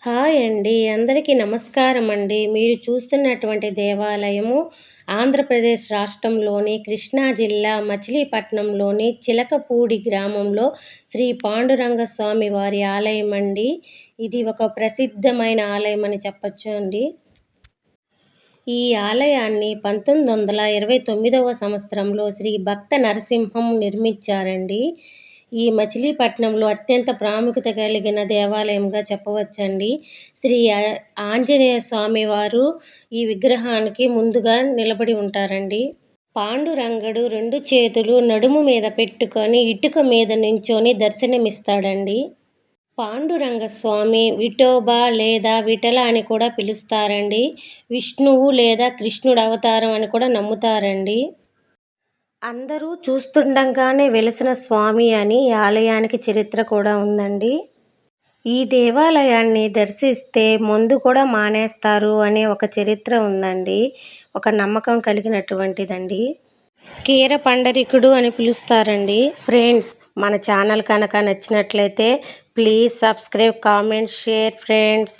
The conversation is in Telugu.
హాయ్ అండి. అందరికీ నమస్కారం అండి. మీరు చూస్తున్నటువంటి దేవాలయము ఆంధ్రప్రదేశ్ రాష్ట్రంలోని కృష్ణా జిల్లా మచిలీపట్నంలోని చిలకపూడి గ్రామంలో శ్రీ పాండురంగ స్వామి వారి ఆలయం అండి. ఇది ఒక ప్రసిద్ధమైన ఆలయం అని చెప్పొచ్చు అండి. ఈ ఆలయాన్ని 1929వ సంవత్సరంలో శ్రీ భక్త నరసింహం నిర్మించారండి. ఈ మచిలీపట్నంలో అత్యంత ప్రాముఖ్యత కలిగిన దేవాలయంగా చెప్పవచ్చండి. శ్రీ ఆంజనేయ స్వామి వారు ఈ విగ్రహానికి ముందుగా నిలబడి ఉంటారండి. పాండురంగడు 2 చేతులు నడుము మీద పెట్టుకొని ఇటుక మీద నించొని దర్శనమిస్తాడండి. పాండురంగ స్వామి విఠోబా లేదా విఠల అని కూడా పిలుస్తారండి. విష్ణువు లేదా కృష్ణుడు అవతారం అని కూడా నమ్ముతారండి. అందరూ చూస్తుండగానే వెలిసిన స్వామి అని ఈ ఆలయానికి చరిత్ర కూడా ఉందండి. ఈ దేవాలయాన్ని దర్శిస్తే మందు కూడా మానేస్తారు అనే ఒక చరిత్ర ఉందండి. ఒక నమ్మకం కలిగినటువంటిదండి. కీర పండరీకుడు అని పిలుస్తారండి. ఫ్రెండ్స్, మన ఛానల్ కనుక నచ్చినట్లయితే please subscribe, comment, share friends.